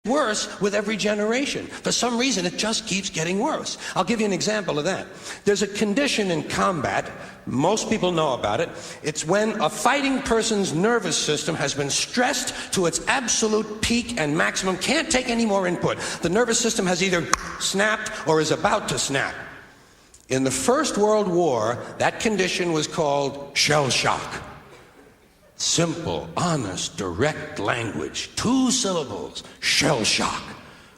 worse with every generation. For some reason, it just keeps getting worse. I'll give you an example of that. There's a condition in combat, most people know about it. It's when a fighting person's nervous system has been stressed to its absolute peak and maximum, can't take any more input. The nervous system has either snapped or is about to snap. In the First World War, that condition was called shell shock. Simple, honest, direct language. 2 syllables. Shell shock.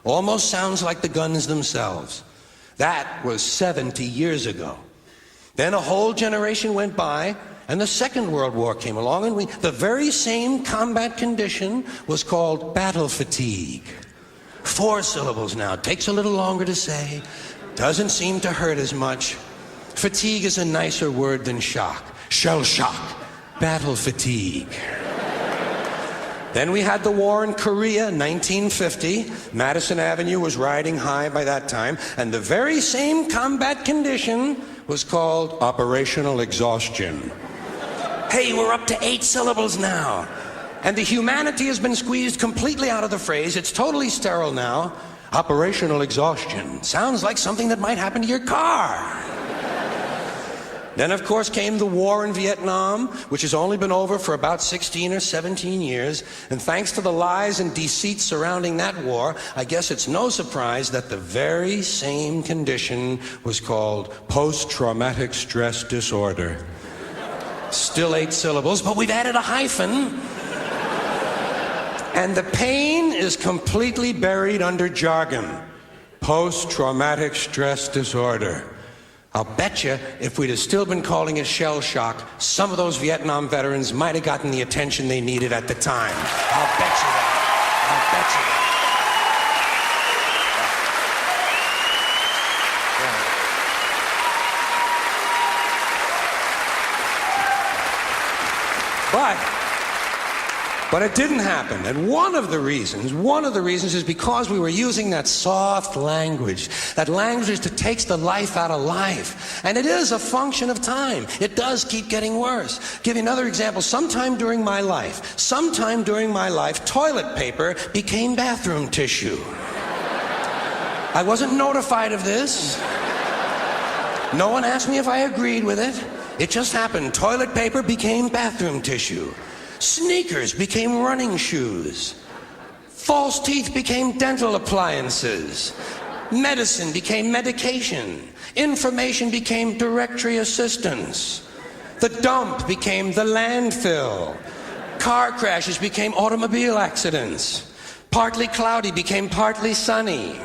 Almost sounds like the guns themselves. That was 70 years ago. Then a whole generation went by, and the Second World War came along, and the very same combat condition was called battle fatigue. 4 syllables now. Takes a little longer to say. Doesn't seem to hurt as much. Fatigue is a nicer word than shock. Shell shock. Battle fatigue. Then we had the war in Korea, 1950. Madison Avenue was riding high by that time, and the very same combat condition was called operational exhaustion. Hey, we're up to 8 syllables now. And the humanity has been squeezed completely out of the phrase. It's totally sterile now. Operational exhaustion. Sounds like something that might happen to your car. Then, of course, came the war in Vietnam, which has only been over for about 16 or 17 years. And thanks to the lies and deceit surrounding that war, I guess it's no surprise that the very same condition was called post-traumatic stress disorder. Still 8 syllables, but we've added a hyphen. And the pain is completely buried under jargon. Post-traumatic stress disorder. I'll bet you if we'd have still been calling it shell shock, some of those Vietnam veterans might have gotten the attention they needed at the time. I'll bet you that. I'll bet you that. But it didn't happen. And one of the reasons is because we were using that soft language, that language that takes the life out of life. And it is a function of time. It does keep getting worse. Give you another example. Sometime during my life, toilet paper became bathroom tissue. I wasn't notified of this. No one asked me if I agreed with it. It just happened. Toilet paper became bathroom tissue. Sneakers became running shoes. False teeth became dental appliances. Medicine became medication. Information became directory assistance. The dump became the landfill. Car crashes became automobile accidents. Partly cloudy became partly sunny.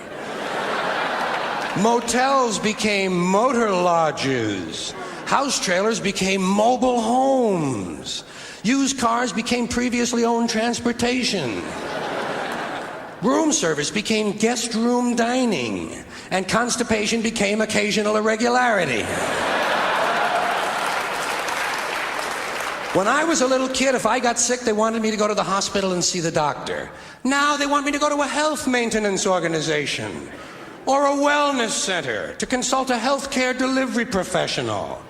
Motels became motor lodges. House trailers became mobile homes. Used cars became previously owned transportation. Room service became guest room dining. And constipation became occasional irregularity. When I was a little kid, if I got sick, they wanted me to go to the hospital and see the doctor. Now they want me to go to a health maintenance organization or a wellness center to consult a healthcare delivery professional.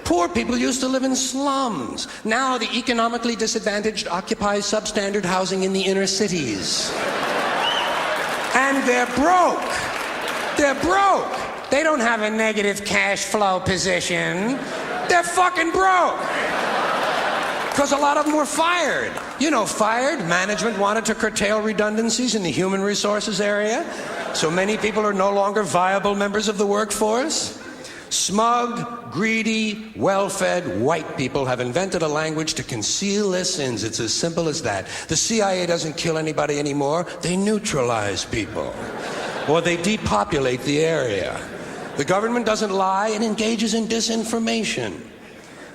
Poor people used to live in slums. Now the economically disadvantaged occupy substandard housing in the inner cities. And they're broke. They're broke. They don't have a negative cash flow position. They're fucking broke. Because a lot of them were fired. You know, fired. Management wanted to curtail redundancies in the human resources area. So many people are no longer viable members of the workforce. Smug, greedy, well-fed white people have invented a language to conceal their sins. It's as simple as that. The CIA doesn't kill anybody anymore. They neutralize people. Or they depopulate the area. The government doesn't lie. It engages in disinformation.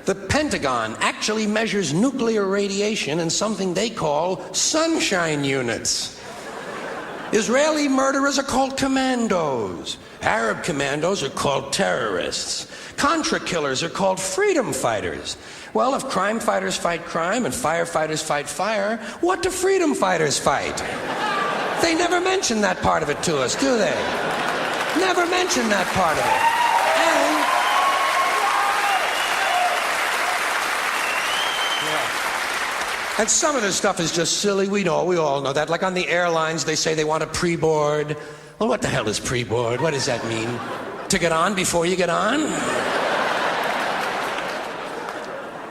The Pentagon actually measures nuclear radiation in something they call sunshine units. Israeli murderers are called commandos. Arab commandos are called terrorists. Contra killers are called freedom fighters. Well, if crime fighters fight crime and firefighters fight fire, what do freedom fighters fight? They never mention that part of it to us, do they? Never mention that part of it. And some of this stuff is just silly. We all know that. Like on the airlines, they say they want a pre-board. Well, what the hell is pre-board? What does that mean? To get on before you get on?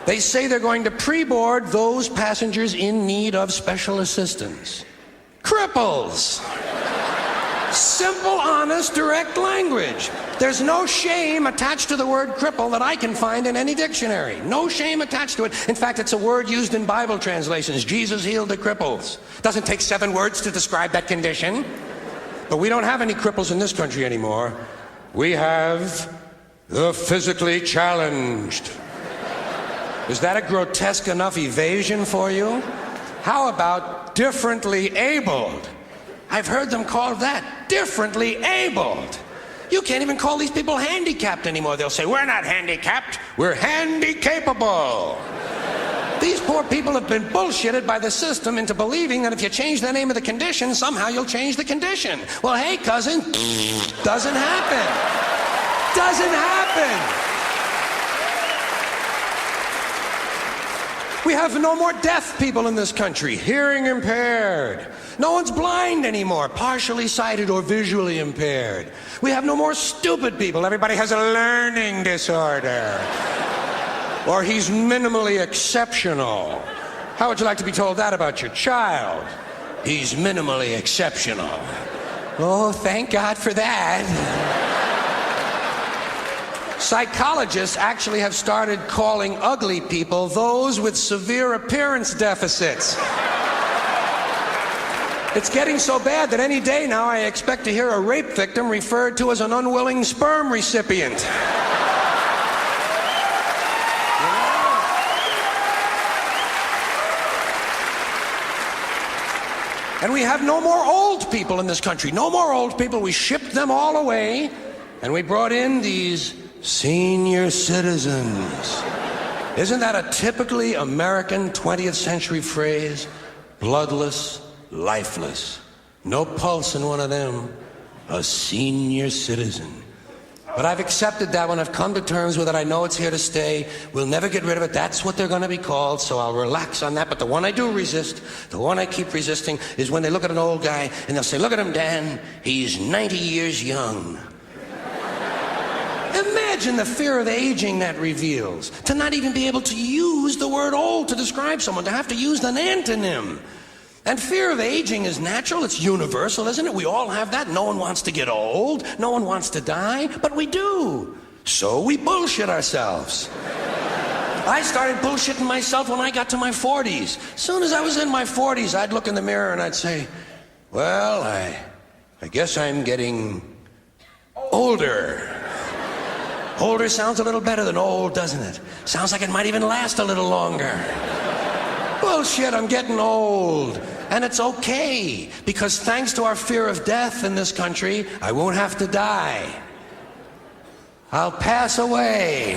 They say they're going to pre-board those passengers in need of special assistance. Cripples! Simple, honest, direct language. There's no shame attached to the word cripple that I can find in any dictionary. No shame attached to it. In fact, it's a word used in Bible translations. Jesus healed the cripples. Doesn't take 7 words to describe that condition. But we don't have any cripples in this country anymore. We have the physically challenged. Is that a grotesque enough evasion for you? How about differently abled? I've heard them called that, differently abled. You can't even call these people handicapped anymore. They'll say, we're not handicapped, we're handy-capable. These poor people have been bullshitted by the system into believing that if you change the name of the condition, somehow you'll change the condition. Well, hey, cousin, doesn't happen. Doesn't happen. We have no more deaf people in this country, hearing impaired. No one's blind anymore, partially sighted or visually impaired. We have no more stupid people. Everybody has a learning disorder. Or he's minimally exceptional. How would you like to be told that about your child? He's minimally exceptional. Oh, thank God for that. Psychologists actually have started calling ugly people those with severe appearance deficits. It's getting so bad that any day now I expect to hear a rape victim referred to as an unwilling sperm recipient. And we have no more old people in this country. No more old people. We shipped them all away, and we brought in these senior citizens. Isn't that a typically American 20th century phrase? Bloodless, lifeless. No pulse in one of them. A senior citizen. But I've accepted that one. I've come to terms with it. I know it's here to stay. We'll never get rid of it. That's what they're going to be called, so I'll relax on that. But the one I do resist, the one I keep resisting, is when they look at an old guy and they'll say, look at him, Dan. He's 90 years young. Imagine the fear of aging that reveals. To not even be able to use the word old to describe someone, to have to use an antonym. And fear of aging is natural, it's universal, isn't it? We all have that. No one wants to get old, no one wants to die, but we do. So we bullshit ourselves. I started bullshitting myself when I got to my 40s. As soon as I was in my 40s, I'd look in the mirror and I'd say, well, I guess I'm getting older. Older sounds a little better than old, doesn't it? Sounds like it might even last a little longer. Bullshit, I'm getting old. And it's okay, because thanks to our fear of death in this country, I won't have to die. I'll pass away.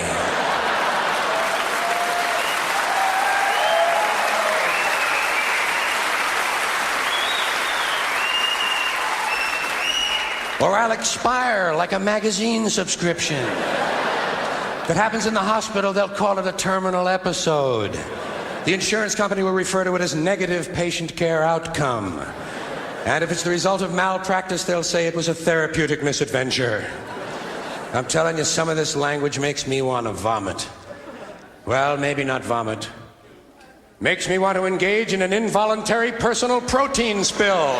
Or I'll expire like a magazine subscription. If it happens in the hospital, they'll call it a terminal episode. The insurance company will refer to it as negative patient care outcome. And if it's the result of malpractice, they'll say it was a therapeutic misadventure. I'm telling you, some of this language makes me want to vomit. Well, maybe not vomit. Makes me want to engage in an involuntary personal protein spill.